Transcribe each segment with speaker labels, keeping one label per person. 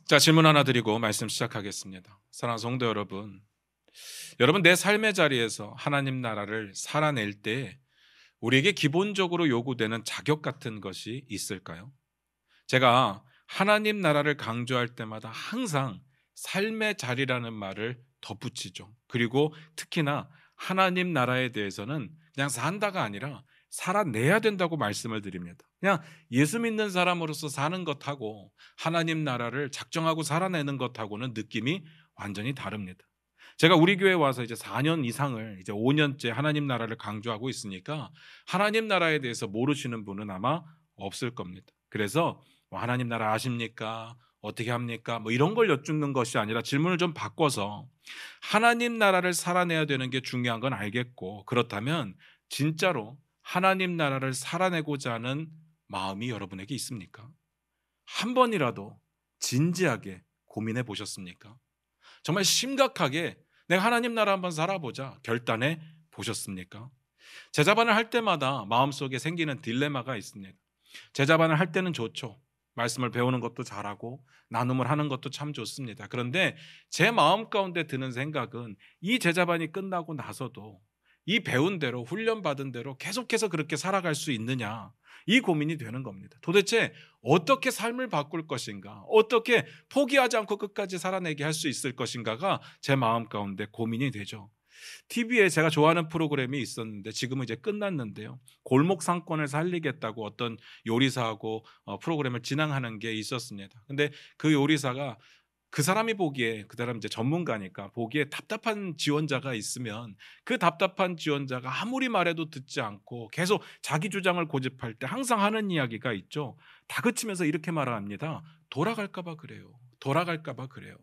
Speaker 1: 자, 질문 하나 드리고 말씀 시작하겠습니다. 사랑하는 성도 여러분, 여러분 내 삶의 자리에서 하나님 나라를 살아낼 때 우리에게 기본적으로 요구되는 자격 같은 것이 있을까요? 제가 하나님 나라를 강조할 때마다 항상 삶의 자리라는 말을 덧붙이죠. 그리고 특히나 하나님 나라에 대해서는 그냥 산다가 아니라 살아내야 된다고 말씀을 드립니다. 그냥 예수 믿는 사람으로서 사는 것하고 하나님 나라를 작정하고 살아내는 것하고는 느낌이 완전히 다릅니다. 제가 우리 교회에 와서 이제 4년 이상을 이제 5년째 하나님 나라를 강조하고 있으니까 하나님 나라에 대해서 모르시는 분은 아마 없을 겁니다. 그래서 뭐 하나님 나라 아십니까? 어떻게 합니까? 뭐 이런 걸 여쭙는 것이 아니라 질문을 좀 바꿔서 하나님 나라를 살아내야 되는 게 중요한 건 알겠고, 그렇다면 진짜로 하나님 나라를 살아내고자 하는 마음이 여러분에게 있습니까? 한 번이라도 진지하게 고민해 보셨습니까? 정말 심각하게 내가 하나님 나라 한번 살아보자 결단해 보셨습니까? 제자반을 할 때마다 마음속에 생기는 딜레마가 있습니다. 제자반을 할 때는 좋죠. 말씀을 배우는 것도 잘하고 나눔을 하는 것도 참 좋습니다. 그런데 제 마음 가운데 드는 생각은 이 제자반이 끝나고 나서도 이 배운 대로 훈련받은 대로 계속해서 그렇게 살아갈 수 있느냐, 이 고민이 되는 겁니다. 도대체 어떻게 삶을 바꿀 것인가, 어떻게 포기하지 않고 끝까지 살아내게 할 수 있을 것인가가 제 마음 가운데 고민이 되죠. TV에 제가 좋아하는 프로그램이 있었는데 지금은 이제 끝났는데요. 골목 상권을 살리겠다고 어떤 요리사하고 프로그램을 진행하는 게 있었습니다. 근데 그 요리사가 그 사람이 보기에, 그 사람 이제 전문가니까 보기에 답답한 지원자가 있으면 그 답답한 지원자가 아무리 말해도 듣지 않고 계속 자기 주장을 고집할 때 항상 하는 이야기가 있죠. 다그치면서 이렇게 말합니다. 돌아갈까 봐 그래요. 돌아갈까 봐 그래요.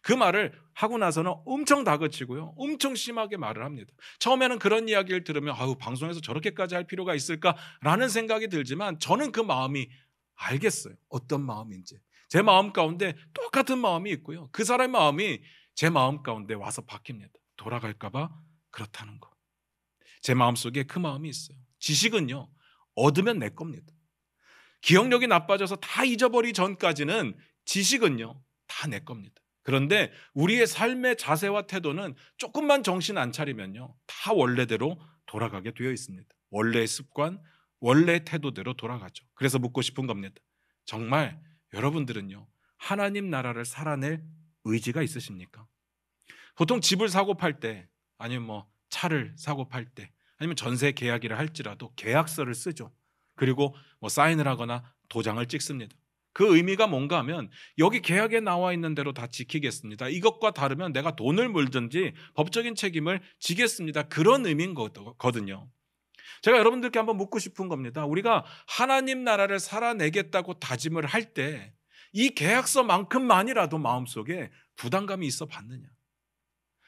Speaker 1: 그 말을 하고 나서는 엄청 다그치고요, 엄청 심하게 말을 합니다. 처음에는 그런 이야기를 들으면 아유, 방송에서 저렇게까지 할 필요가 있을까라는 생각이 들지만 저는 그 마음이 알겠어요. 어떤 마음인지. 제 마음 가운데 똑같은 마음이 있고요, 그 사람의 마음이 제 마음 가운데 와서 바뀝니다. 돌아갈까 봐 그렇다는 거. 제 마음속에 그 마음이 있어요. 지식은요, 얻으면 내 겁니다. 기억력이 나빠져서 다 잊어버리기 전까지는 지식은요, 다 내 겁니다. 그런데 우리의 삶의 자세와 태도는 조금만 정신 안 차리면요, 다 원래대로 돌아가게 되어 있습니다. 원래의 습관, 원래의 태도대로 돌아가죠. 그래서 묻고 싶은 겁니다. 정말 여러분들은요, 하나님 나라를 살아낼 의지가 있으십니까? 보통 집을 사고 팔 때, 아니면 뭐 차를 사고 팔 때, 아니면 전세 계약이라 할지라도 계약서를 쓰죠. 그리고 뭐 사인을 하거나 도장을 찍습니다. 그 의미가 뭔가 하면 여기 계약에 나와 있는 대로 다 지키겠습니다. 이것과 다르면 내가 돈을 물든지 법적인 책임을 지겠습니다. 그런 의미인 거거든요. 제가 여러분들께 한번 묻고 싶은 겁니다. 우리가 하나님 나라를 살아내겠다고 다짐을 할 때 이 계약서만큼만이라도 마음속에 부담감이 있어 봤느냐?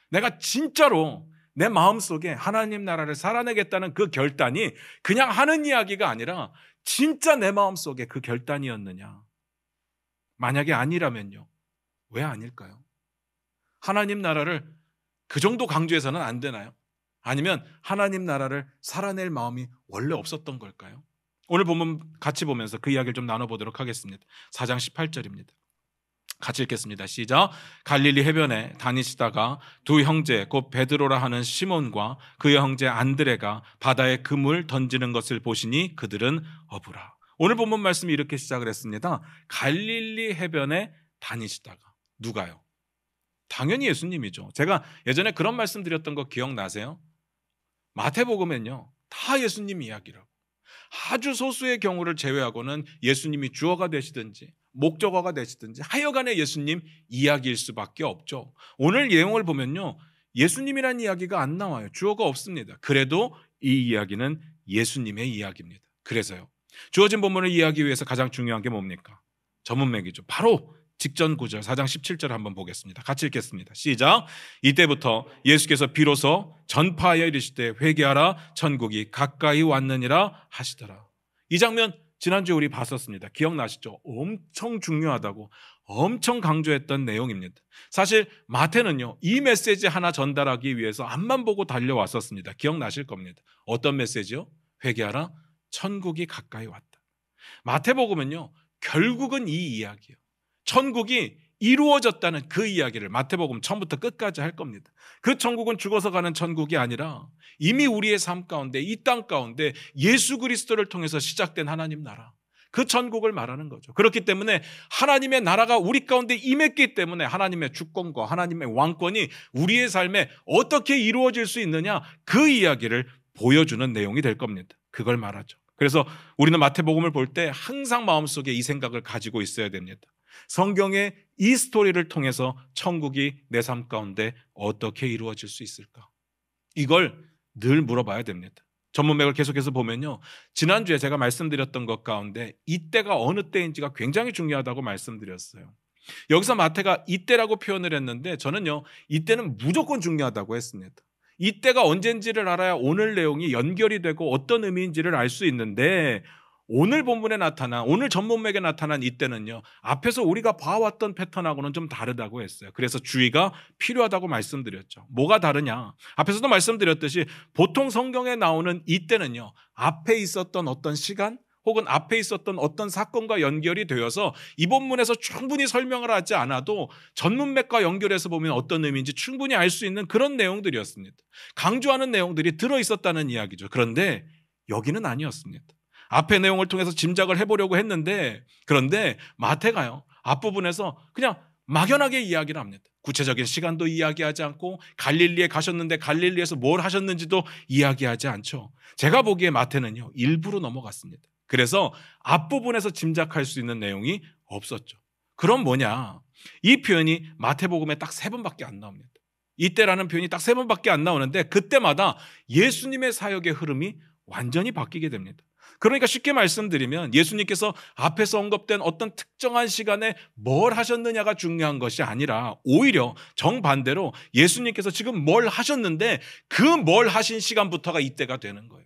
Speaker 1: 내가 진짜로 내 마음속에 하나님 나라를 살아내겠다는 그 결단이 그냥 하는 이야기가 아니라 진짜 내 마음속에 그 결단이었느냐? 만약에 아니라면요, 왜 아닐까요? 하나님 나라를 그 정도 강조해서는 안 되나요? 아니면 하나님 나라를 살아낼 마음이 원래 없었던 걸까요? 오늘 본문 같이 보면서 그 이야기를 좀 나눠보도록 하겠습니다. 4장 18절입니다. 같이 읽겠습니다. 시작. 갈릴리 해변에 다니시다가 두 형제 곧 베드로라 하는 시몬과 그의 형제 안드레가 바다에 그물 던지는 것을 보시니 그들은 어부라. 오늘 본문 말씀이 이렇게 시작을 했습니다. 갈릴리 해변에 다니시다가. 누가요? 당연히 예수님이죠. 제가 예전에 그런 말씀 드렸던 거 기억나세요? 마태복음엔요, 다 예수님 이야기라고. 아주 소수의 경우를 제외하고는 예수님이 주어가 되시든지 목적어가 되시든지 하여간에 예수님 이야기일 수밖에 없죠. 오늘 내용을 보면요, 예수님이라는 이야기가 안 나와요. 주어가 없습니다. 그래도 이 이야기는 예수님의 이야기입니다. 그래서요, 주어진 본문을 이해하기 위해서 가장 중요한 게 뭡니까? 전문맥이죠. 바로 직전 구절 4장 17절 한번 보겠습니다. 같이 읽겠습니다. 시작. 이때부터 예수께서 비로소 전파하여 이르시되 회개하라 천국이 가까이 왔느니라 하시더라. 이 장면 지난주에 우리 봤었습니다. 기억나시죠? 엄청 중요하다고 엄청 강조했던 내용입니다. 사실 마태는요, 이 메시지 하나 전달하기 위해서 앞만 보고 달려왔었습니다. 기억나실 겁니다. 어떤 메시지요? 회개하라 천국이 가까이 왔다. 마태복음은요, 결국은 이 이야기예요. 천국이 이루어졌다는 그 이야기를 마태복음 처음부터 끝까지 할 겁니다. 그 천국은 죽어서 가는 천국이 아니라 이미 우리의 삶 가운데, 이 땅 가운데 예수 그리스도를 통해서 시작된 하나님 나라, 그 천국을 말하는 거죠. 그렇기 때문에 하나님의 나라가 우리 가운데 임했기 때문에 하나님의 주권과 하나님의 왕권이 우리의 삶에 어떻게 이루어질 수 있느냐, 그 이야기를 보여주는 내용이 될 겁니다. 그걸 말하죠. 그래서 우리는 마태복음을 볼 때 항상 마음속에 이 생각을 가지고 있어야 됩니다. 성경의 이 스토리를 통해서 천국이 내 삶 가운데 어떻게 이루어질 수 있을까? 이걸 늘 물어봐야 됩니다. 전문맥을 계속해서 보면요, 지난주에 제가 말씀드렸던 것 가운데 이때가 어느 때인지가 굉장히 중요하다고 말씀드렸어요. 여기서 마태가 이때라고 표현을 했는데 저는요, 이때는 무조건 중요하다고 했습니다. 이때가 언젠지를 알아야 오늘 내용이 연결이 되고 어떤 의미인지를 알 수 있는데, 오늘 본문에 나타난, 오늘 전문맥에 나타난 이때는요, 앞에서 우리가 봐왔던 패턴하고는 좀 다르다고 했어요. 그래서 주의가 필요하다고 말씀드렸죠. 뭐가 다르냐? 앞에서도 말씀드렸듯이 보통 성경에 나오는 이때는요, 앞에 있었던 어떤 시간 혹은 앞에 있었던 어떤 사건과 연결이 되어서 이 본문에서 충분히 설명을 하지 않아도 전문맥과 연결해서 보면 어떤 의미인지 충분히 알 수 있는 그런 내용들이었습니다. 강조하는 내용들이 들어있었다는 이야기죠. 그런데 여기는 아니었습니다. 앞의 내용을 통해서 짐작을 해보려고 했는데, 그런데 마태가요, 앞부분에서 그냥 막연하게 이야기를 합니다. 구체적인 시간도 이야기하지 않고 갈릴리에 가셨는데 갈릴리에서 뭘 하셨는지도 이야기하지 않죠. 제가 보기에 마태는요, 일부러 넘어갔습니다. 그래서 앞부분에서 짐작할 수 있는 내용이 없었죠. 그럼 뭐냐? 이 표현이 마태복음에 딱 3번밖에 안 나옵니다. 이때라는 표현이 딱 3번밖에 안 나오는데 그때마다 예수님의 사역의 흐름이 완전히 바뀌게 됩니다. 그러니까 쉽게 말씀드리면 예수님께서 앞에서 언급된 어떤 특정한 시간에 뭘 하셨느냐가 중요한 것이 아니라 오히려 정반대로 예수님께서 지금 뭘 하셨는데 그 뭘 하신 시간부터가 이때가 되는 거예요.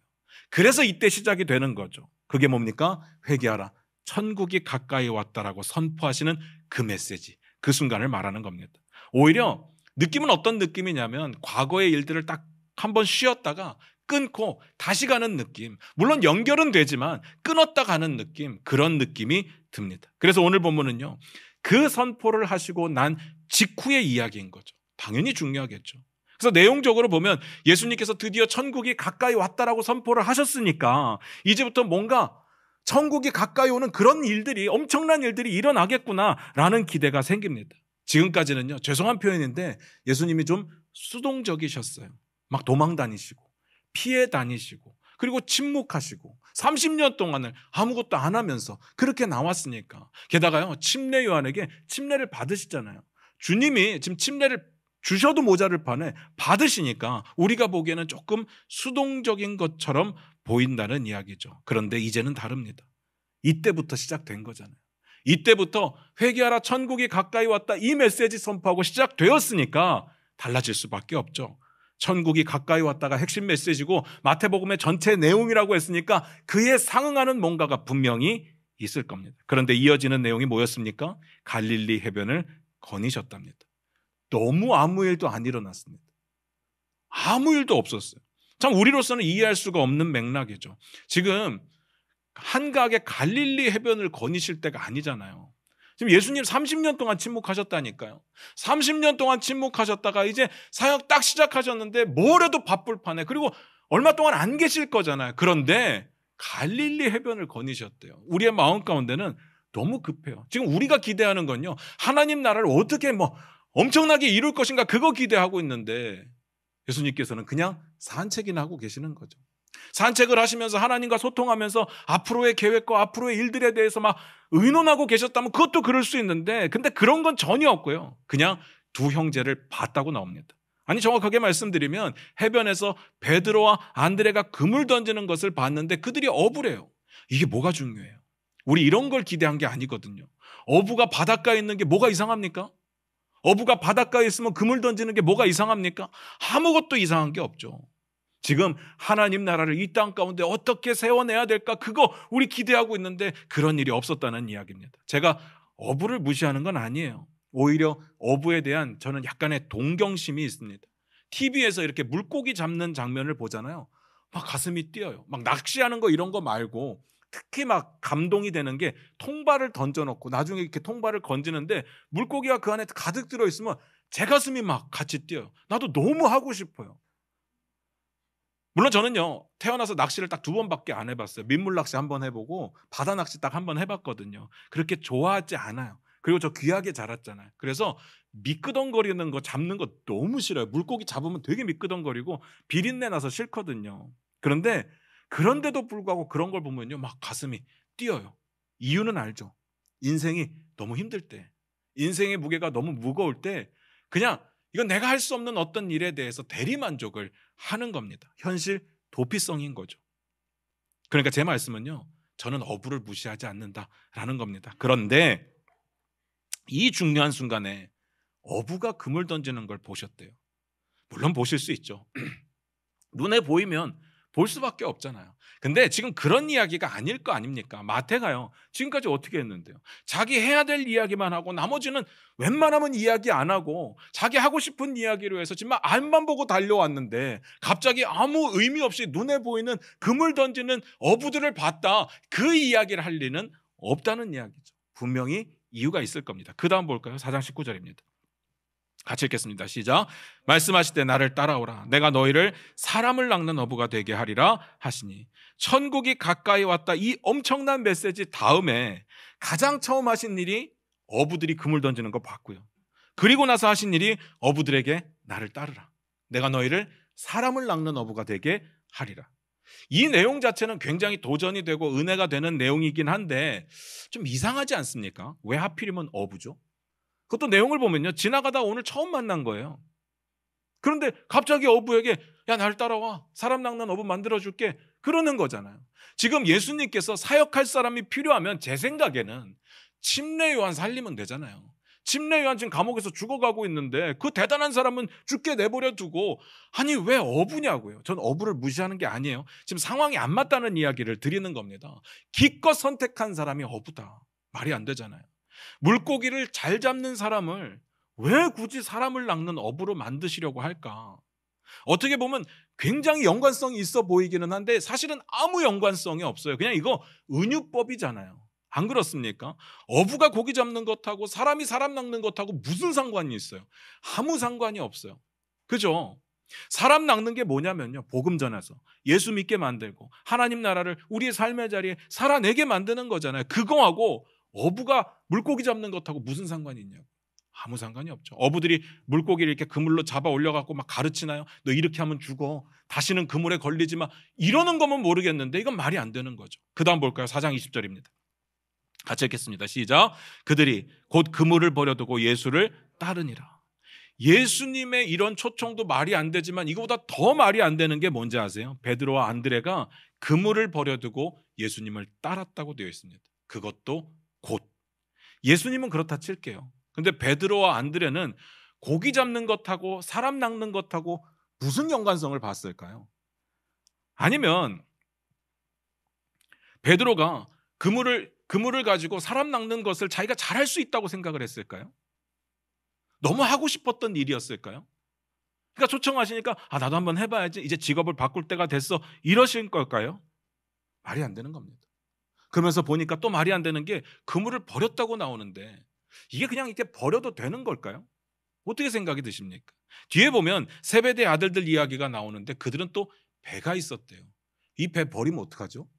Speaker 1: 그래서 이때 시작이 되는 거죠. 그게 뭡니까? 회개하라. 천국이 가까이 왔다라고 선포하시는 그 메시지, 그 순간을 말하는 겁니다. 오히려 느낌은 어떤 느낌이냐면 과거의 일들을 딱 한번 쉬었다가 끊고 다시 가는 느낌, 물론 연결은 되지만 끊었다 가는 느낌, 그런 느낌이 듭니다. 그래서 오늘 본문은요, 그 선포를 하시고 난 직후의 이야기인 거죠. 당연히 중요하겠죠. 그래서 내용적으로 보면 예수님께서 드디어 천국이 가까이 왔다라고 선포를 하셨으니까 이제부터 뭔가 천국이 가까이 오는 그런 일들이, 엄청난 일들이 일어나겠구나라는 기대가 생깁니다. 지금까지는요, 죄송한 표현인데 예수님이 좀 수동적이셨어요. 막 도망 다니시고 피해 다니시고 그리고 침묵하시고 30년 동안을 아무것도 안 하면서 그렇게 나왔으니까, 게다가요, 침례 요한에게 침례를 받으시잖아요. 주님이 지금 침례를 주셔도 모자를 판에 받으시니까 우리가 보기에는 조금 수동적인 것처럼 보인다는 이야기죠. 그런데 이제는 다릅니다. 이때부터 시작된 거잖아요. 이때부터 회개하라, 천국이 가까이 왔다, 이 메시지 선포하고 시작되었으니까 달라질 수밖에 없죠. 천국이 가까이 왔다가 핵심 메시지고 마태복음의 전체 내용이라고 했으니까 그에 상응하는 뭔가가 분명히 있을 겁니다. 그런데 이어지는 내용이 뭐였습니까? 갈릴리 해변을 거니셨답니다. 너무 아무 일도 안 일어났습니다. 아무 일도 없었어요. 참 우리로서는 이해할 수가 없는 맥락이죠. 지금 한가하게 갈릴리 해변을 거니실 때가 아니잖아요. 지금 예수님 30년 동안 침묵하셨다니까요. 30년 동안 침묵하셨다가 이제 사역 딱 시작하셨는데 뭘 해도 바쁠 판에, 그리고 얼마 동안 안 계실 거잖아요. 그런데 갈릴리 해변을 거니셨대요. 우리의 마음 가운데는 너무 급해요. 지금 우리가 기대하는 건요, 하나님 나라를 어떻게 엄청나게 이룰 것인가, 그거 기대하고 있는데 예수님께서는 그냥 산책이나 하고 계시는 거죠. 산책을 하시면서 하나님과 소통하면서 앞으로의 계획과 앞으로의 일들에 대해서 막 의논하고 계셨다면 그것도 그럴 수 있는데, 근데 그런 건 전혀 없고요. 그냥 두 형제를 봤다고 나옵니다. 아니, 정확하게 말씀드리면 해변에서 베드로와 안드레가 그물 던지는 것을 봤는데 그들이 어부래요. 이게 뭐가 중요해요? 우리 이런 걸 기대한 게 아니거든요. 어부가 바닷가에 있는 게 뭐가 이상합니까? 어부가 바닷가에 있으면 그물 던지는 게 뭐가 이상합니까? 아무것도 이상한 게 없죠. 지금 하나님 나라를 이 땅 가운데 어떻게 세워내야 될까, 그거 우리 기대하고 있는데 그런 일이 없었다는 이야기입니다. 제가 어부를 무시하는 건 아니에요. 오히려 어부에 대한 저는 약간의 동경심이 있습니다. TV에서 이렇게 물고기 잡는 장면을 보잖아요. 막 가슴이 뛰어요. 막 낚시하는 거 이런 거 말고 특히 막 감동이 되는 게 통발을 던져놓고 나중에 이렇게 통발을 건지는데 물고기가 그 안에 가득 들어있으면 제 가슴이 막 같이 뛰어요. 나도 너무 하고 싶어요. 물론 저는요, 태어나서 낚시를 딱 2번밖에 안 해봤어요. 민물 낚시 한번 해보고 바다 낚시 딱 한번 해봤거든요. 그렇게 좋아하지 않아요. 그리고 저 귀하게 자랐잖아요. 그래서 미끄덩거리는 거 잡는 거 너무 싫어요. 물고기 잡으면 되게 미끄덩거리고 비린내 나서 싫거든요. 그런데도 불구하고 그런 걸 보면요, 막 가슴이 뛰어요. 이유는 알죠. 인생이 너무 힘들 때, 인생의 무게가 너무 무거울 때 그냥 이건 내가 할 수 없는 어떤 일에 대해서 대리만족을 하는 겁니다. 현실 도피성인 거죠. 그러니까 제 말씀은요, 저는 어부를 무시하지 않는다라는 겁니다. 그런데 이 중요한 순간에 어부가 그물 던지는 걸 보셨대요. 물론 보실 수 있죠. 눈에 보이면 볼 수밖에 없잖아요. 근데 지금 그런 이야기가 아닐 거 아닙니까? 마태가요, 지금까지 어떻게 했는데요? 자기 해야 될 이야기만 하고 나머지는 웬만하면 이야기 안 하고 자기 하고 싶은 이야기로 해서 정말 앞만 보고 달려왔는데 갑자기 아무 의미 없이 눈에 보이는 그물 던지는 어부들을 봤다. 그 이야기를 할 리는 없다는 이야기죠. 분명히 이유가 있을 겁니다. 그 다음 볼까요? 4장 19절입니다. 같이 읽겠습니다. 시작. 말씀하실 때 나를 따라오라. 내가 너희를 사람을 낚는 어부가 되게 하리라 하시니, 천국이 가까이 왔다. 이 엄청난 메시지 다음에 가장 처음 하신 일이 어부들이 그물 던지는 거 봤고요. 그리고 나서 하신 일이 어부들에게 나를 따르라. 내가 너희를 사람을 낚는 어부가 되게 하리라. 이 내용 자체는 굉장히 도전이 되고 은혜가 되는 내용이긴 한데 좀 이상하지 않습니까? 왜 하필이면 어부죠? 그것도 내용을 보면요, 지나가다 오늘 처음 만난 거예요. 그런데 갑자기 어부에게 야, 날 따라와, 사람 낚는 어부 만들어줄게, 그러는 거잖아요. 지금 예수님께서 사역할 사람이 필요하면 제 생각에는 침례 요한 살리면 되잖아요. 침례 요한 지금 감옥에서 죽어가고 있는데 그 대단한 사람은 죽게 내버려 두고, 아니 왜 어부냐고요. 전 어부를 무시하는 게 아니에요. 지금 상황이 안 맞다는 이야기를 드리는 겁니다. 기껏 선택한 사람이 어부다, 말이 안 되잖아요. 물고기를 잘 잡는 사람을 왜 굳이 사람을 낚는 어부로 만드시려고 할까? 어떻게 보면 굉장히 연관성이 있어 보이기는 한데 사실은 아무 연관성이 없어요. 그냥 이거 은유법이잖아요. 안 그렇습니까? 어부가 고기 잡는 것하고 사람이 사람 낚는 것하고 무슨 상관이 있어요? 아무 상관이 없어요. 그죠? 사람 낚는 게 뭐냐면요, 복음 전해서 예수 믿게 만들고 하나님 나라를 우리의 삶의 자리에 살아내게 만드는 거잖아요. 그거하고 어부가 물고기 잡는 것하고 무슨 상관이 있냐고. 아무 상관이 없죠. 어부들이 물고기를 이렇게 그물로 잡아 올려갖고 막 가르치나요? 너 이렇게 하면 죽어, 다시는 그물에 걸리지 마, 이러는 거면 모르겠는데 이건 말이 안 되는 거죠. 그 다음 볼까요? 4장 20절입니다. 같이 읽겠습니다. 시작. 그들이 곧 그물을 버려두고 예수를 따르니라. 예수님의 이런 초청도 말이 안 되지만 이거보다 더 말이 안 되는 게 뭔지 아세요? 베드로와 안드레가 그물을 버려두고 예수님을 따랐다고 되어 있습니다. 그것도 곧. 예수님은 그렇다 칠게요. 근데 베드로와 안드레는 고기 잡는 것하고 사람 낚는 것하고 무슨 연관성을 봤을까요? 아니면 베드로가 그물을 가지고 사람 낚는 것을 자기가 잘할 수 있다고 생각을 했을까요? 너무 하고 싶었던 일이었을까요? 그러니까 초청하시니까 나도 한번 해봐야지, 이제 직업을 바꿀 때가 됐어, 이러신 걸까요? 말이 안 되는 겁니다. 그러면서 보니까 또 말이 안 되는 게 그물을 버렸다고 나오는데 이게 그냥 이렇게 버려도 되는 걸까요? 어떻게 생각이 드십니까? 뒤에 보면 세베대 아들들 이야기가 나오는데 그들은 또 배가 있었대요. 이 배 버리면 어떡하죠?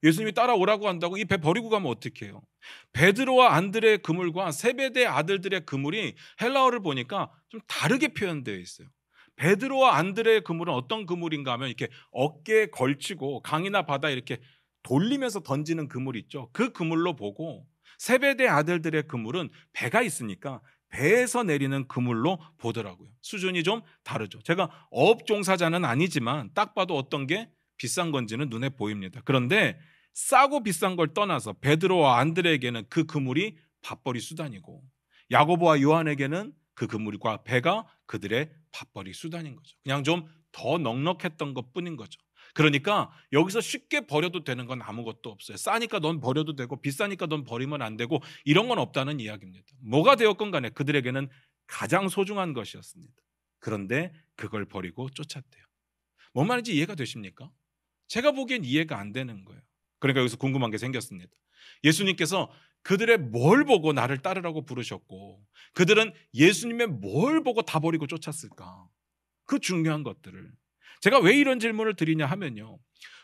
Speaker 1: 예수님이 따라오라고 한다고 이 배 버리고 가면 어떡해요? 베드로와 안드레의 그물과 세베대 아들들의 그물이 헬라어를 보니까 좀 다르게 표현되어 있어요. 베드로와 안드레의 그물은 어떤 그물인가 하면 이렇게 어깨에 걸치고 강이나 바다에 이렇게 돌리면서 던지는 그물 있죠. 그 그물로 보고, 세베대 아들들의 그물은 배가 있으니까 배에서 내리는 그물로 보더라고요. 수준이 좀 다르죠. 제가 어업 종사자는 아니지만 딱 봐도 어떤 게 비싼 건지는 눈에 보입니다. 그런데 싸고 비싼 걸 떠나서 베드로와 안드레에게는 그 그물이 밥벌이 수단이고, 야고보와 요한에게는 그 그물과 배가 그들의 밥벌이 수단인 거죠. 그냥 좀 더 넉넉했던 것뿐인 거죠. 그러니까 여기서 쉽게 버려도 되는 건 아무것도 없어요. 싸니까 넌 버려도 되고 비싸니까 넌 버리면 안 되고 이런 건 없다는 이야기입니다. 뭐가 되었건 간에 그들에게는 가장 소중한 것이었습니다. 그런데 그걸 버리고 쫓았대요. 뭔 말인지 이해가 되십니까? 제가 보기엔 이해가 안 되는 거예요. 그러니까 여기서 궁금한 게 생겼습니다. 예수님께서 그들의 뭘 보고 나를 따르라고 부르셨고 그들은 예수님의 뭘 보고 다 버리고 쫓았을까? 그 중요한 것들을. 제가 왜 이런 질문을 드리냐 하면요,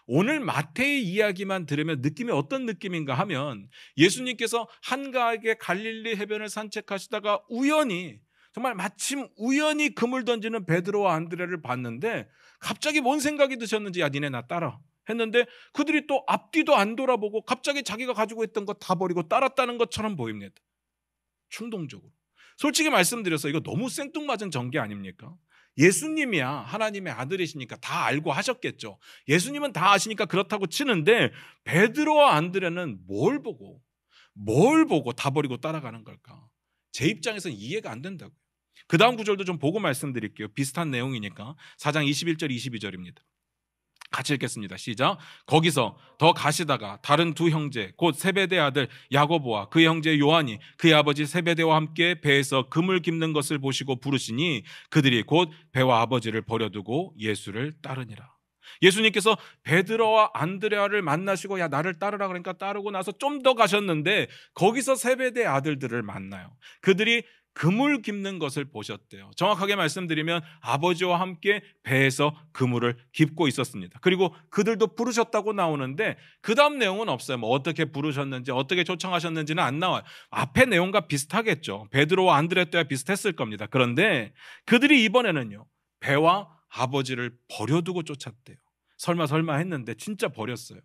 Speaker 1: 오늘 마태의 이야기만 들으면 느낌이 어떤 느낌인가 하면 예수님께서 한가하게 갈릴리 해변을 산책하시다가 우연히, 정말 마침 우연히 금을 던지는 베드로와 안드레를 봤는데 갑자기 뭔 생각이 드셨는지, 야 니네 나 따라 했는데 그들이 또 앞뒤도 안 돌아보고 갑자기 자기가 가지고 있던 거 다 버리고 따랐다는 것처럼 보입니다. 충동적으로. 솔직히 말씀드려서 이거 너무 생뚱맞은 전개 아닙니까? 예수님이야 하나님의 아들이시니까 다 알고 하셨겠죠. 예수님은 다 아시니까 그렇다고 치는데 베드로와 안드레는 뭘 보고 다 버리고 따라가는 걸까? 제 입장에서는 이해가 안 된다고요. 그 다음 구절도 좀 보고 말씀드릴게요. 비슷한 내용이니까. 4장 21절 22절입니다. 같이 읽겠습니다. 시작. 거기서 더 가시다가 다른 두 형제 곧 세베대 아들 야고보와 그의 형제 요한이 그의 아버지 세베대와 함께 배에서 금을 깁는 것을 보시고 부르시니 그들이 곧 배와 아버지를 버려두고 예수를 따르니라. 예수님께서 베드로와 안드레아를 만나시고 야 나를 따르라 그러니까 따르고 나서 좀 더 가셨는데 거기서 세베대 아들들을 만나요. 그들이 그물 깁는 것을 보셨대요. 정확하게 말씀드리면 아버지와 함께 배에서 그물을 깁고 있었습니다. 그리고 그들도 부르셨다고 나오는데 그 다음 내용은 없어요. 뭐 어떻게 부르셨는지 어떻게 초청하셨는지는 안 나와요. 앞에 내용과 비슷하겠죠. 베드로와 안드레 때와 비슷했을 겁니다. 그런데 그들이 이번에는요 배와 아버지를 버려두고 쫓았대요. 설마 했는데 진짜 버렸어요.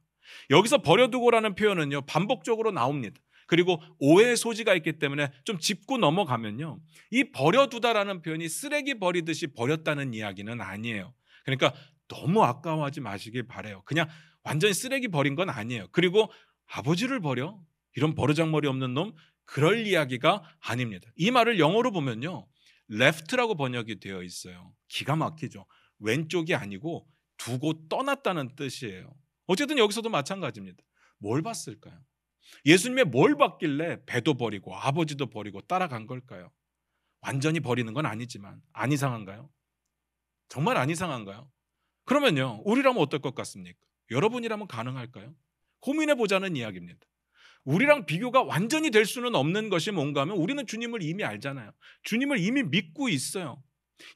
Speaker 1: 여기서 버려두고라는 표현은요 반복적으로 나옵니다. 그리고 오해의 소지가 있기 때문에 좀 짚고 넘어가면요, 이 버려두다라는 표현이 쓰레기 버리듯이 버렸다는 이야기는 아니에요. 그러니까 너무 아까워하지 마시길 바라요. 그냥 완전히 쓰레기 버린 건 아니에요. 그리고 아버지를 버려? 이런 버르장머리 없는 놈? 그럴 이야기가 아닙니다. 이 말을 영어로 보면요 left라고 번역이 되어 있어요. 기가 막히죠. 왼쪽이 아니고 두고 떠났다는 뜻이에요. 어쨌든 여기서도 마찬가지입니다. 뭘 봤을까요? 예수님의 뭘 봤길래 배도 버리고 아버지도 버리고 따라간 걸까요? 완전히 버리는 건 아니지만 안 이상한가요? 정말 안 이상한가요? 그러면요 우리라면 어떨 것 같습니까? 여러분이라면 가능할까요? 고민해 보자는 이야기입니다. 우리랑 비교가 완전히 될 수는 없는 것이 뭔가 하면 우리는 주님을 이미 알잖아요. 주님을 이미 믿고 있어요.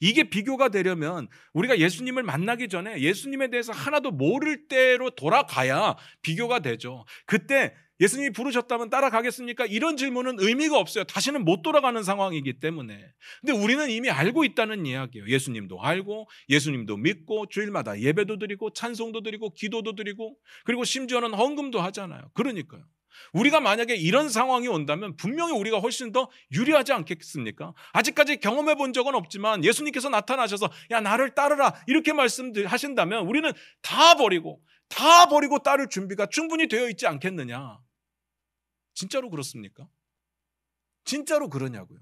Speaker 1: 이게 비교가 되려면 우리가 예수님을 만나기 전에 예수님에 대해서 하나도 모를 때로 돌아가야 비교가 되죠. 그때 예수님이 부르셨다면 따라가겠습니까? 이런 질문은 의미가 없어요. 다시는 못 돌아가는 상황이기 때문에. 근데 우리는 이미 알고 있다는 이야기예요. 예수님도 알고 예수님도 믿고 주일마다 예배도 드리고 찬송도 드리고 기도도 드리고 그리고 심지어는 헌금도 하잖아요. 그러니까요. 우리가 만약에 이런 상황이 온다면 분명히 우리가 훨씬 더 유리하지 않겠습니까? 아직까지 경험해 본 적은 없지만 예수님께서 나타나셔서 야 나를 따르라 이렇게 말씀하신다면 우리는 다 버리고 따를 준비가 충분히 되어 있지 않겠느냐. 진짜로 그렇습니까? 진짜로 그러냐고요.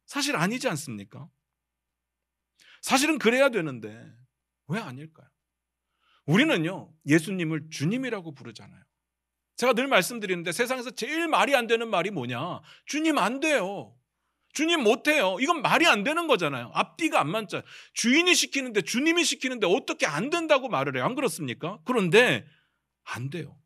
Speaker 1: 사실 아니지 않습니까? 사실은 그래야 되는데 왜 아닐까요? 우리는요 예수님을 주님이라고 부르잖아요. 제가 늘 말씀드리는데 세상에서 제일 말이 안 되는 말이 뭐냐? 주님 안 돼요. 주님 못해요. 이건 말이 안 되는 거잖아요. 앞뒤가 안 맞잖아요. 주인이 시키는데 주님이 시키는데 어떻게 안 된다고 말을 해요? 안 그렇습니까? 그런데 안 돼요.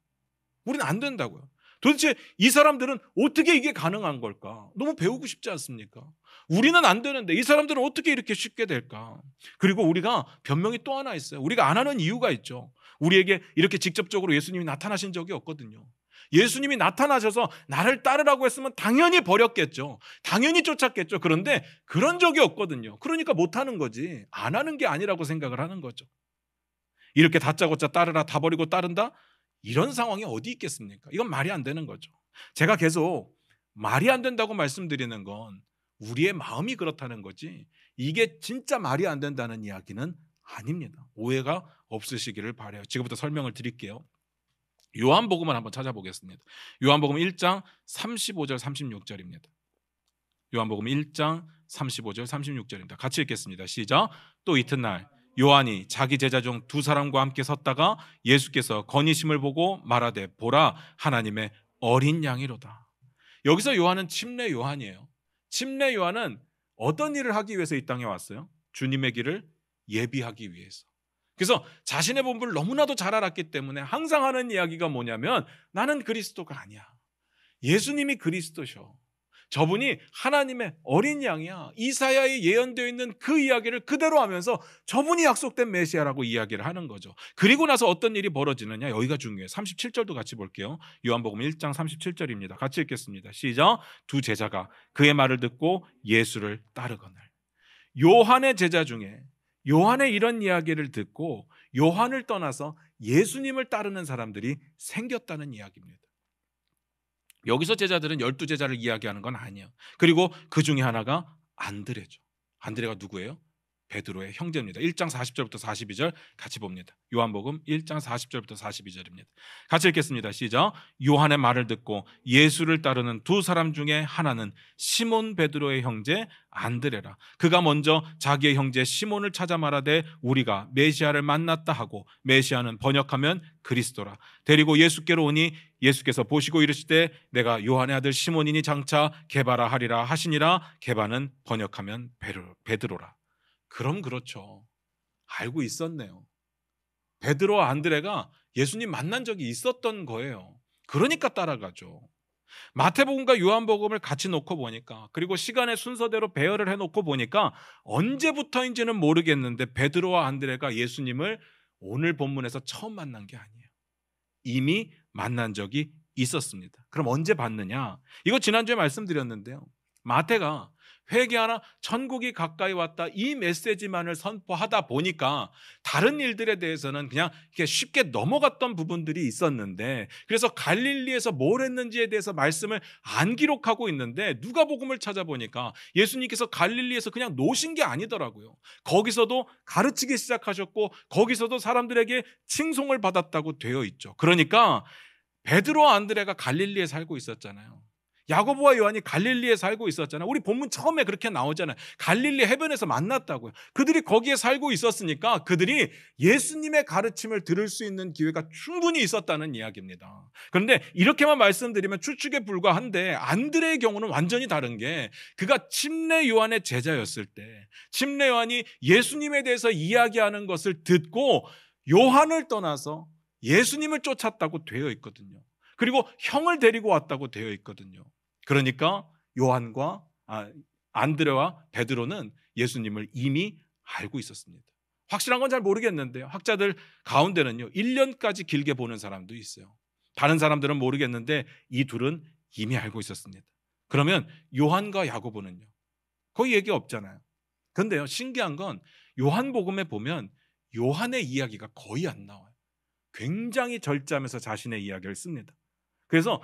Speaker 1: 우리는 안 된다고요. 도대체 이 사람들은 어떻게 이게 가능한 걸까? 너무 배우고 싶지 않습니까? 우리는 안 되는데 이 사람들은 어떻게 이렇게 쉽게 될까? 그리고 우리가 변명이 또 하나 있어요. 우리가 안 하는 이유가 있죠. 우리에게 이렇게 직접적으로 예수님이 나타나신 적이 없거든요. 예수님이 나타나셔서 나를 따르라고 했으면 당연히 버렸겠죠. 당연히 쫓았겠죠. 그런데 그런 적이 없거든요. 그러니까 못하는 거지. 안 하는 게 아니라고 생각을 하는 거죠. 이렇게 다짜고짜 따르라 다 버리고 따른다? 이런 상황이 어디 있겠습니까? 이건 말이 안 되는 거죠. 제가 계속 말이 안 된다고 말씀드리는 건 우리의 마음이 그렇다는 거지 이게 진짜 말이 안 된다는 이야기는 아닙니다. 오해가 없으시기를 바라요. 지금부터 설명을 드릴게요. 요한복음을 한번 찾아보겠습니다. 요한복음 1장 35절 36절입니다. 요한복음 1장 35절 36절입니다. 같이 읽겠습니다. 시작. 또 이튿날 요한이 자기 제자 중 두 사람과 함께 섰다가 예수께서 건의심을 보고 말하되 보라 하나님의 어린 양이로다. 여기서 요한은 침례 요한이에요. 침례 요한은 어떤 일을 하기 위해서 이 땅에 왔어요? 주님의 길을 예비하기 위해서. 그래서 자신의 본분을 너무나도 잘 알았기 때문에 항상 하는 이야기가 뭐냐면 나는 그리스도가 아니야. 예수님이 그리스도셔. 저분이 하나님의 어린 양이야. 이사야에 예언되어 있는 그 이야기를 그대로 하면서 저분이 약속된 메시아라고 이야기를 하는 거죠. 그리고 나서 어떤 일이 벌어지느냐, 여기가 중요해요. 37절도 같이 볼게요. 요한복음 1장 37절입니다. 같이 읽겠습니다. 시작. 두 제자가 그의 말을 듣고 예수를 따르거늘. 요한의 제자 중에 요한의 이런 이야기를 듣고 요한을 떠나서 예수님을 따르는 사람들이 생겼다는 이야기입니다. 여기서 제자들은 12제자를 이야기하는 건 아니에요. 그리고 그 중에 하나가 안드레죠. 안드레가 누구예요? 베드로의 형제입니다. 1장 40절부터 42절 같이 봅니다. 요한복음 1장 40절부터 42절입니다. 같이 읽겠습니다. 시작. 요한의 말을 듣고 예수를 따르는 두 사람 중에 하나는 시몬 베드로의 형제 안드레라. 그가 먼저 자기의 형제 시몬을 찾아 말하되 우리가 메시아를 만났다 하고, 메시아는 번역하면 그리스도라. 데리고 예수께로 오니 예수께서 보시고 이르시되 내가 요한의 아들 시몬이니 장차 게바라 하리라 하시니라. 게바는 번역하면 베드로라. 그럼 그렇죠. 알고 있었네요. 베드로와 안드레가 예수님 만난 적이 있었던 거예요. 그러니까 따라가죠. 마태복음과 요한복음을 같이 놓고 보니까, 그리고 시간의 순서대로 배열을 해놓고 보니까 언제부터인지는 모르겠는데 베드로와 안드레가 예수님을 오늘 본문에서 처음 만난 게 아니에요. 이미 만난 적이 있었습니다. 그럼 언제 봤느냐? 이거 지난주에 말씀드렸는데요. 마태가 회개하라, 천국이 가까이 왔다, 이 메시지만을 선포하다 보니까 다른 일들에 대해서는 그냥 이렇게 쉽게 넘어갔던 부분들이 있었는데, 그래서 갈릴리에서 뭘 했는지에 대해서 말씀을 안 기록하고 있는데, 누가복음을 찾아보니까 예수님께서 갈릴리에서 그냥 노신 게 아니더라고요. 거기서도 가르치기 시작하셨고 거기서도 사람들에게 칭송을 받았다고 되어 있죠. 그러니까 베드로와 안드레가 갈릴리에 살고 있었잖아요. 야고보와 요한이 갈릴리에 살고 있었잖아요. 우리 본문 처음에 그렇게 나오잖아요. 갈릴리 해변에서 만났다고요. 그들이 거기에 살고 있었으니까 그들이 예수님의 가르침을 들을 수 있는 기회가 충분히 있었다는 이야기입니다. 그런데 이렇게만 말씀드리면 추측에 불과한데, 안드레의 경우는 완전히 다른 게, 그가 침례 요한의 제자였을 때 침례 요한이 예수님에 대해서 이야기하는 것을 듣고 요한을 떠나서 예수님을 쫓았다고 되어 있거든요. 그리고 형을 데리고 왔다고 되어 있거든요. 그러니까 요한과 안드레와 베드로는 예수님을 이미 알고 있었습니다. 확실한 건 잘 모르겠는데요. 학자들 가운데는요, 1년까지 길게 보는 사람도 있어요. 다른 사람들은 모르겠는데 이 둘은 이미 알고 있었습니다. 그러면 요한과 야고보는요? 거의 얘기 없잖아요. 그런데요, 신기한 건 요한복음에 보면 요한의 이야기가 거의 안 나와요. 굉장히 절제하면서 자신의 이야기를 씁니다. 그래서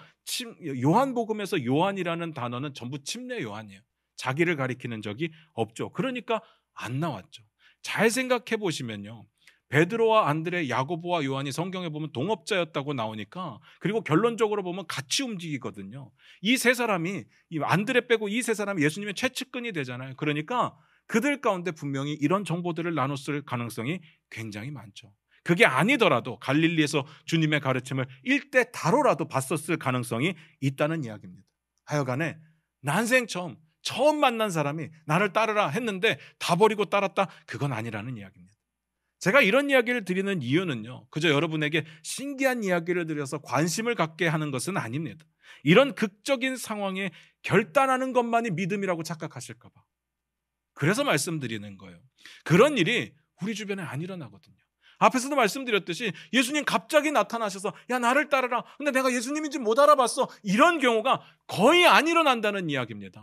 Speaker 1: 요한복음에서 요한이라는 단어는 전부 침례 요한이에요. 자기를 가리키는 적이 없죠. 그러니까 안 나왔죠. 잘 생각해 보시면요, 베드로와 안드레, 야고보와 요한이 성경에 보면 동업자였다고 나오니까, 그리고 결론적으로 보면 같이 움직이거든요. 이 세 사람이, 이 안드레 빼고 이 세 사람이 예수님의 최측근이 되잖아요. 그러니까 그들 가운데 분명히 이런 정보들을 나눴을 가능성이 굉장히 많죠. 그게 아니더라도 갈릴리에서 주님의 가르침을 일대 다로라도 봤었을 가능성이 있다는 이야기입니다. 하여간에 난생 처음 만난 사람이 나를 따르라 했는데 다 버리고 따랐다, 그건 아니라는 이야기입니다. 제가 이런 이야기를 드리는 이유는요, 그저 여러분에게 신기한 이야기를 드려서 관심을 갖게 하는 것은 아닙니다. 이런 극적인 상황에 결단하는 것만이 믿음이라고 착각하실까 봐, 그래서 말씀드리는 거예요. 그런 일이 우리 주변에 안 일어나거든요. 앞에서도 말씀드렸듯이 예수님 갑자기 나타나셔서 야, 나를 따르라, 근데 내가 예수님인지 못 알아봤어, 이런 경우가 거의 안 일어난다는 이야기입니다.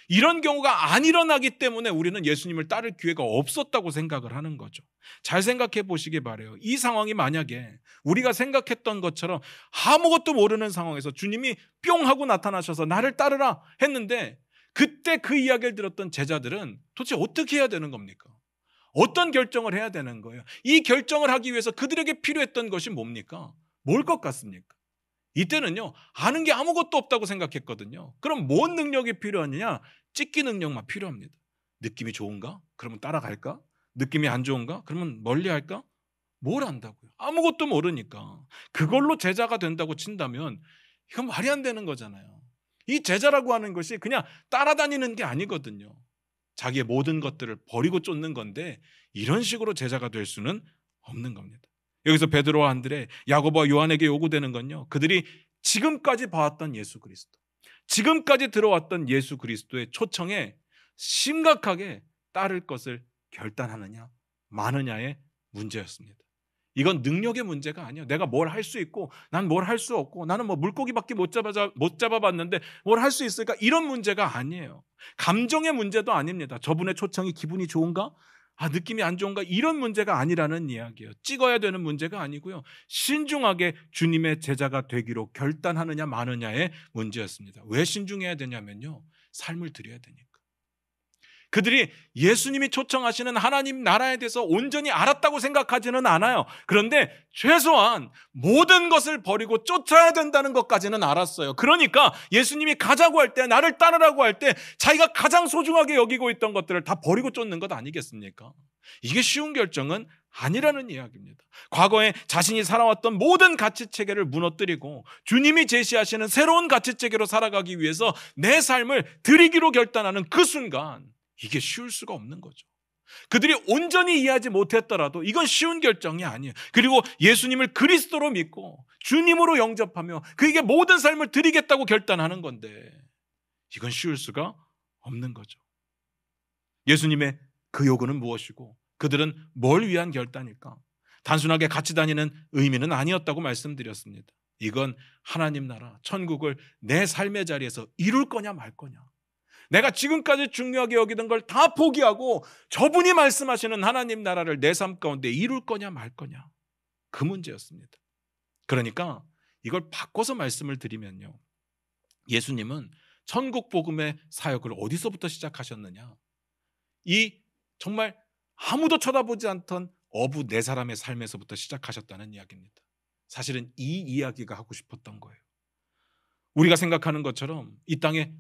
Speaker 1: 이런 경우가 안 일어나기 때문에 우리는 예수님을 따를 기회가 없었다고 생각을 하는 거죠. 잘 생각해 보시기 바라요. 이 상황이 만약에 우리가 생각했던 것처럼 아무것도 모르는 상황에서 주님이 뿅 하고 나타나셔서 나를 따르라 했는데, 그때 그 이야기를 들었던 제자들은 도대체 어떻게 해야 되는 겁니까? 어떤 결정을 해야 되는 거예요? 이 결정을 하기 위해서 그들에게 필요했던 것이 뭡니까? 뭘 것 같습니까? 이때는요, 아는 게 아무것도 없다고 생각했거든요. 그럼 뭔 능력이 필요하느냐? 찍기 능력만 필요합니다. 느낌이 좋은가? 그러면 따라갈까? 느낌이 안 좋은가? 그러면 멀리 할까? 뭘 안다고요? 아무것도 모르니까. 그걸로 제자가 된다고 친다면 이건 말이 안 되는 거잖아요. 이 제자라고 하는 것이 그냥 따라다니는 게 아니거든요. 자기의 모든 것들을 버리고 쫓는 건데, 이런 식으로 제자가 될 수는 없는 겁니다. 여기서 베드로와 안드레, 야고보와 요한에게 요구되는 건요, 그들이 지금까지 봐왔던 예수 그리스도, 지금까지 들어왔던 예수 그리스도의 초청에 심각하게 따를 것을 결단하느냐 마느냐의 문제였습니다. 이건 능력의 문제가 아니에요. 내가 뭘 할 수 있고 난 뭘 할 수 없고 나는 뭐 물고기밖에 못 잡아봤는데 뭘 할 수 있을까, 이런 문제가 아니에요. 감정의 문제도 아닙니다. 저분의 초청이 기분이 좋은가? 느낌이 안 좋은가? 이런 문제가 아니라는 이야기예요. 찍어야 되는 문제가 아니고요, 신중하게 주님의 제자가 되기로 결단하느냐 마느냐의 문제였습니다. 왜 신중해야 되냐면요, 삶을 드려야 되니까. 그들이 예수님이 초청하시는 하나님 나라에 대해서 온전히 알았다고 생각하지는 않아요. 그런데 최소한 모든 것을 버리고 쫓아야 된다는 것까지는 알았어요. 그러니까 예수님이 가자고 할 때, 나를 따르라고 할 때 자기가 가장 소중하게 여기고 있던 것들을 다 버리고 쫓는 것 아니겠습니까? 이게 쉬운 결정은 아니라는 이야기입니다. 과거에 자신이 살아왔던 모든 가치체계를 무너뜨리고 주님이 제시하시는 새로운 가치체계로 살아가기 위해서 내 삶을 드리기로 결단하는 그 순간, 이게 쉬울 수가 없는 거죠. 그들이 온전히 이해하지 못했더라도 이건 쉬운 결정이 아니에요. 그리고 예수님을 그리스도로 믿고 주님으로 영접하며 그에게 모든 삶을 드리겠다고 결단하는 건데, 이건 쉬울 수가 없는 거죠. 예수님의 그 요구는 무엇이고 그들은 뭘 위한 결단일까? 단순하게 같이 다니는 의미는 아니었다고 말씀드렸습니다. 이건 하나님 나라, 천국을 내 삶의 자리에서 이룰 거냐 말 거냐, 내가 지금까지 중요하게 여기던 걸 다 포기하고 저분이 말씀하시는 하나님 나라를 내 삶 가운데 이룰 거냐 말 거냐, 그 문제였습니다. 그러니까 이걸 바꿔서 말씀을 드리면요, 예수님은 천국 복음의 사역을 어디서부터 시작하셨느냐, 이 정말 아무도 쳐다보지 않던 어부 네 사람의 삶에서부터 시작하셨다는 이야기입니다. 사실은 이 이야기가 하고 싶었던 거예요. 우리가 생각하는 것처럼 이 땅에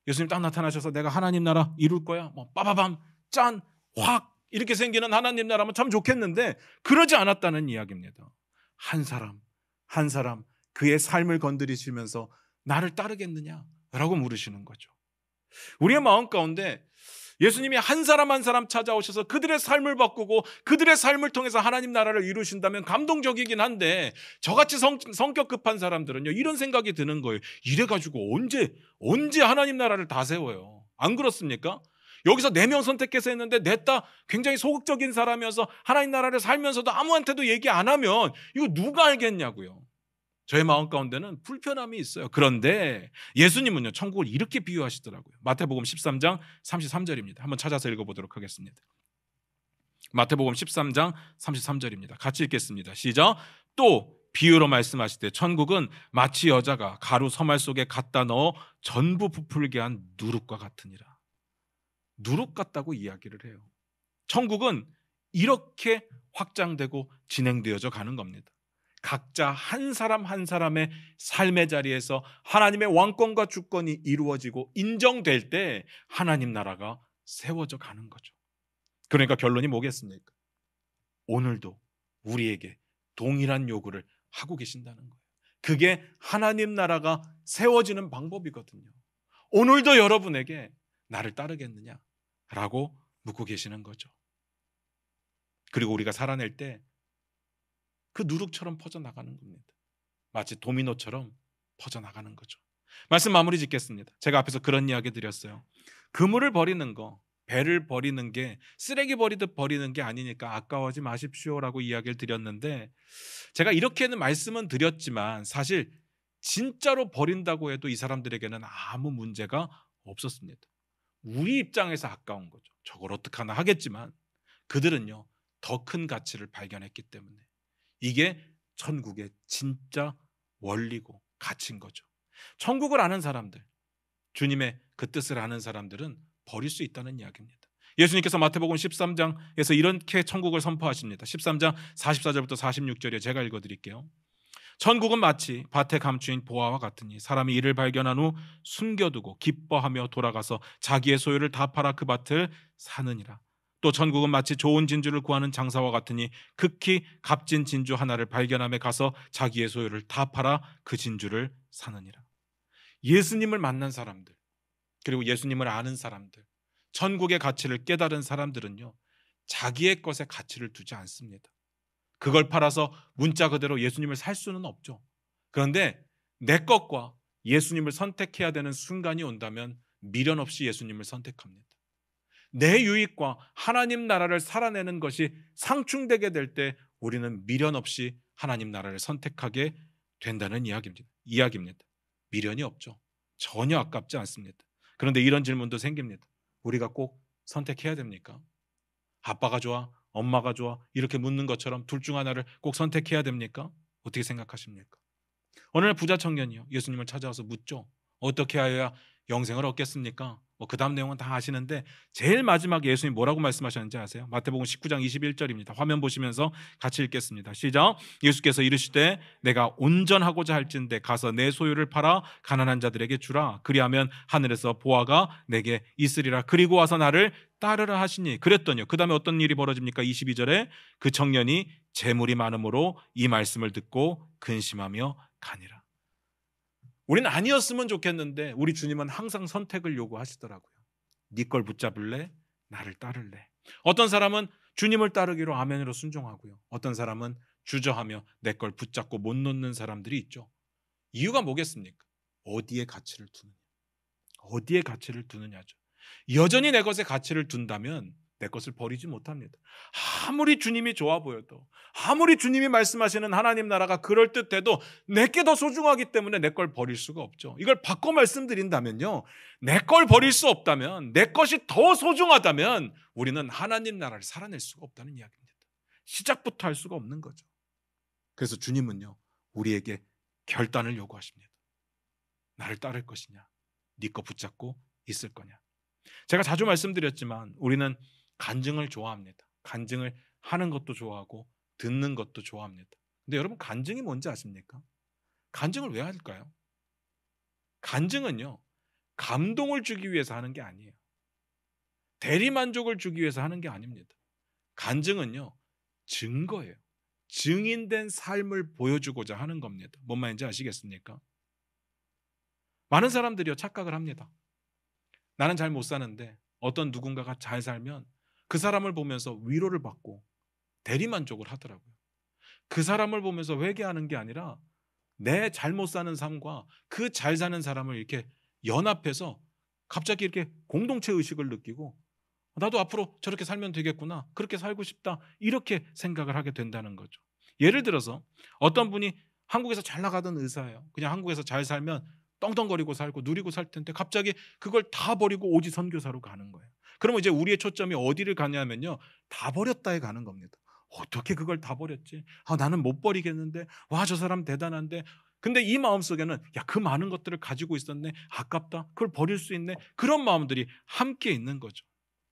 Speaker 1: 예수님 딱 나타나셔서 내가 하나님 나라 이룰 거야, 뭐 빠바밤 짠 확 이렇게 생기는 하나님 나라면 참 좋겠는데, 그러지 않았다는 이야기입니다. 한 사람 한 사람 그의 삶을 건드리시면서 나를 따르겠느냐라고 물으시는 거죠. 우리의 마음 가운데 예수님이 한 사람 한 사람 찾아오셔서 그들의 삶을 바꾸고 그들의 삶을 통해서 하나님 나라를 이루신다면 감동적이긴 한데, 저같이 성격 급한 사람들은요, 이런 생각이 드는 거예요. 이래가지고 언제 하나님 나라를 다 세워요? 안 그렇습니까? 여기서 4명 선택해서 했는데 냈다 굉장히 소극적인 사람이어서 하나님 나라를 살면서도 아무한테도 얘기 안 하면 이거 누가 알겠냐고요. 저의 마음 가운데는 불편함이 있어요. 그런데 예수님은요, 천국을 이렇게 비유하시더라고요. 마태복음 13장 33절입니다. 한번 찾아서 읽어보도록 하겠습니다. 마태복음 13장 33절입니다. 같이 읽겠습니다. 시작. 또 비유로 말씀하시되 천국은 마치 여자가 가루 서말 속에 갖다 넣어 전부 부풀게 한 누룩과 같으니라. 누룩 같다고 이야기를 해요. 천국은 이렇게 확장되고 진행되어져 가는 겁니다. 각자 한 사람 한 사람의 삶의 자리에서 하나님의 왕권과 주권이 이루어지고 인정될 때 하나님 나라가 세워져 가는 거죠. 그러니까 결론이 뭐겠습니까? 오늘도 우리에게 동일한 요구를 하고 계신다는 거예요. 그게 하나님 나라가 세워지는 방법이거든요. 오늘도 여러분에게 나를 따르겠느냐라고 묻고 계시는 거죠. 그리고 우리가 살아낼 때 그 누룩처럼 퍼져나가는 겁니다. 마치 도미노처럼 퍼져나가는 거죠. 말씀 마무리 짓겠습니다. 제가 앞에서 그런 이야기 드렸어요. 그물을 버리는 거, 배를 버리는 게 쓰레기 버리듯 버리는 게 아니니까 아까워하지 마십시오라고 이야기를 드렸는데, 제가 이렇게는 말씀은 드렸지만 사실 진짜로 버린다고 해도 이 사람들에게는 아무 문제가 없었습니다. 우리 입장에서 아까운 거죠. 저걸 어떡하나 하겠지만 그들은요, 더 큰 가치를 발견했기 때문에 이게 천국의 진짜 원리고 가치인 거죠. 천국을 아는 사람들, 주님의 그 뜻을 아는 사람들은 버릴 수 있다는 이야기입니다. 예수님께서 마태복음 13장에서 이렇게 천국을 선포하십니다. 13장 44절부터 46절에 제가 읽어드릴게요. 천국은 마치 밭에 감추인 보화와 같으니 사람이 이를 발견한 후 숨겨두고 기뻐하며 돌아가서 자기의 소유를 다 팔아 그 밭을 사느니라. 또 천국은 마치 좋은 진주를 구하는 장사와 같으니 극히 값진 진주 하나를 발견함에 가서 자기의 소유를 다 팔아 그 진주를 사느니라. 예수님을 만난 사람들, 그리고 예수님을 아는 사람들, 천국의 가치를 깨달은 사람들은요, 자기의 것에 가치를 두지 않습니다. 그걸 팔아서 문자 그대로 예수님을 살 수는 없죠. 그런데 내 것과 예수님을 선택해야 되는 순간이 온다면 미련 없이 예수님을 선택합니다. 내 유익과 하나님 나라를 살아내는 것이 상충되게 될 때 우리는 미련 없이 하나님 나라를 선택하게 된다는 이야기입니다. 미련이 없죠. 전혀 아깝지 않습니다. 그런데 이런 질문도 생깁니다. 우리가 꼭 선택해야 됩니까? 아빠가 좋아? 엄마가 좋아? 이렇게 묻는 것처럼 둘 중 하나를 꼭 선택해야 됩니까? 어떻게 생각하십니까? 어느 날 부자 청년이요, 예수님을 찾아와서 묻죠. 어떻게 하여야 영생을 얻겠습니까? 그 다음 내용은 다 아시는데 제일 마지막에 예수님이 뭐라고 말씀하셨는지 아세요? 마태복음 19장 21절입니다. 화면 보시면서 같이 읽겠습니다. 시작. 예수께서 이르시되 내가 온전하고자 할진대 가서 내 소유를 팔아 가난한 자들에게 주라. 그리하면 하늘에서 보화가 내게 있으리라. 그리고 와서 나를 따르라 하시니. 그랬더니요, 그 다음에 어떤 일이 벌어집니까? 22절에 그 청년이 재물이 많음으로 이 말씀을 듣고 근심하며 가니라. 우리는 아니었으면 좋겠는데 우리 주님은 항상 선택을 요구하시더라고요. 네 걸 붙잡을래? 나를 따를래? 어떤 사람은 주님을 따르기로 아멘으로 순종하고요, 어떤 사람은 주저하며 내 걸 붙잡고 못 놓는 사람들이 있죠. 이유가 뭐겠습니까? 어디에 가치를 두느냐, 어디에 가치를 두느냐죠. 여전히 내 것에 가치를 둔다면 내 것을 버리지 못합니다. 아무리 주님이 좋아 보여도, 아무리 주님이 말씀하시는 하나님 나라가 그럴듯해도 내게 더 소중하기 때문에 내 걸 버릴 수가 없죠. 이걸 바꿔 말씀드린다면요, 내 걸 버릴 수 없다면, 내 것이 더 소중하다면 우리는 하나님 나라를 살아낼 수가 없다는 이야기입니다. 시작부터 할 수가 없는 거죠. 그래서 주님은요, 우리에게 결단을 요구하십니다. 나를 따를 것이냐, 네 거 붙잡고 있을 거냐. 제가 자주 말씀드렸지만 우리는 간증을 좋아합니다. 간증을 하는 것도 좋아하고 듣는 것도 좋아합니다. 근데 여러분, 간증이 뭔지 아십니까? 간증을 왜 할까요? 간증은요, 감동을 주기 위해서 하는 게 아니에요. 대리만족을 주기 위해서 하는 게 아닙니다. 간증은요, 증거예요. 증인된 삶을 보여주고자 하는 겁니다. 뭔 말인지 아시겠습니까? 많은 사람들이요, 착각을 합니다. 나는 잘 못 사는데 어떤 누군가가 잘 살면 그 사람을 보면서 위로를 받고 대리만족을 하더라고요. 그 사람을 보면서 회개하는 게 아니라 내 잘못 사는 삶과 그 잘 사는 사람을 이렇게 연합해서 갑자기 이렇게 공동체 의식을 느끼고 나도 앞으로 저렇게 살면 되겠구나, 그렇게 살고 싶다, 이렇게 생각을 하게 된다는 거죠. 예를 들어서 어떤 분이 한국에서 잘 나가던 의사예요. 그냥 한국에서 잘 살면 떵떵거리고 살고 누리고 살 텐데 갑자기 그걸 다 버리고 오지 선교사로 가는 거예요. 그러면 이제 우리의 초점이 어디를 가냐면요, 다 버렸다에 가는 겁니다. 어떻게 그걸 다 버렸지? 나는 못 버리겠는데, 와, 저 사람 대단한데. 근데 이 마음속에는 야, 그 많은 것들을 가지고 있었네, 아깝다, 그걸 버릴 수 있네, 그런 마음들이 함께 있는 거죠.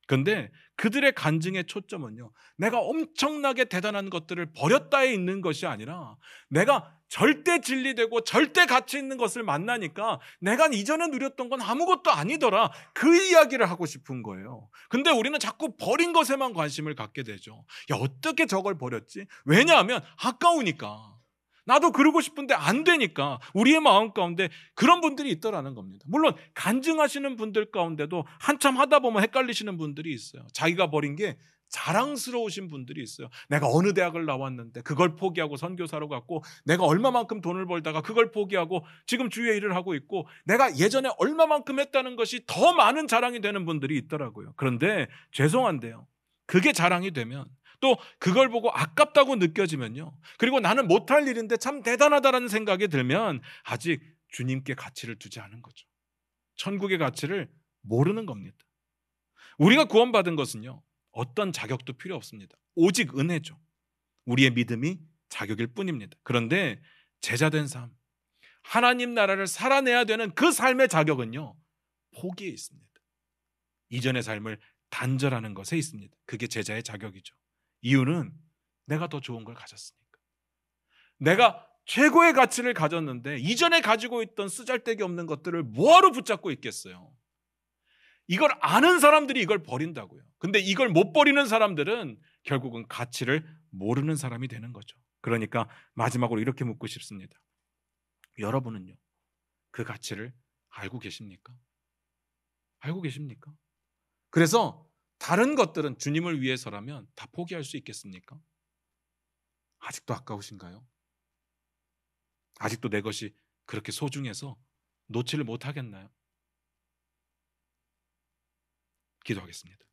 Speaker 1: 그런데 그들의 간증의 초점은요, 내가 엄청나게 대단한 것들을 버렸다에 있는 것이 아니라 내가 절대 진리되고 절대 가치 있는 것을 만나니까 내가 이전에 누렸던 건 아무것도 아니더라, 그 이야기를 하고 싶은 거예요. 근데 우리는 자꾸 버린 것에만 관심을 갖게 되죠. 야, 어떻게 저걸 버렸지? 왜냐하면 아까우니까. 나도 그러고 싶은데 안 되니까. 우리의 마음 가운데 그런 분들이 있더라는 겁니다. 물론 간증하시는 분들 가운데도 한참 하다 보면 헷갈리시는 분들이 있어요. 자기가 버린 게 자랑스러우신 분들이 있어요. 내가 어느 대학을 나왔는데 그걸 포기하고 선교사로 갔고, 내가 얼마만큼 돈을 벌다가 그걸 포기하고 지금 주위에 일을 하고 있고, 내가 예전에 얼마만큼 했다는 것이 더 많은 자랑이 되는 분들이 있더라고요. 그런데 죄송한데요, 그게 자랑이 되면, 또 그걸 보고 아깝다고 느껴지면요, 그리고 나는 못할 일인데 참 대단하다라는 생각이 들면 아직 주님께 가치를 두지 않은 거죠. 천국의 가치를 모르는 겁니다. 우리가 구원받은 것은요, 어떤 자격도 필요 없습니다. 오직 은혜죠. 우리의 믿음이 자격일 뿐입니다. 그런데 제자된 삶, 하나님 나라를 살아내야 되는 그 삶의 자격은요, 포기에 있습니다. 이전의 삶을 단절하는 것에 있습니다. 그게 제자의 자격이죠. 이유는 내가 더 좋은 걸 가졌으니까. 내가 최고의 가치를 가졌는데 이전에 가지고 있던 쓰잘데기 없는 것들을 뭐하러 붙잡고 있겠어요? 이걸 아는 사람들이 이걸 버린다고요. 근데 이걸 못 버리는 사람들은 결국은 가치를 모르는 사람이 되는 거죠. 그러니까 마지막으로 이렇게 묻고 싶습니다. 여러분은요, 그 가치를 알고 계십니까? 알고 계십니까? 그래서 다른 것들은 주님을 위해서라면 다 포기할 수 있겠습니까? 아직도 아까우신가요? 아직도 내 것이 그렇게 소중해서 놓지를 못하겠나요? 기도하겠습니다.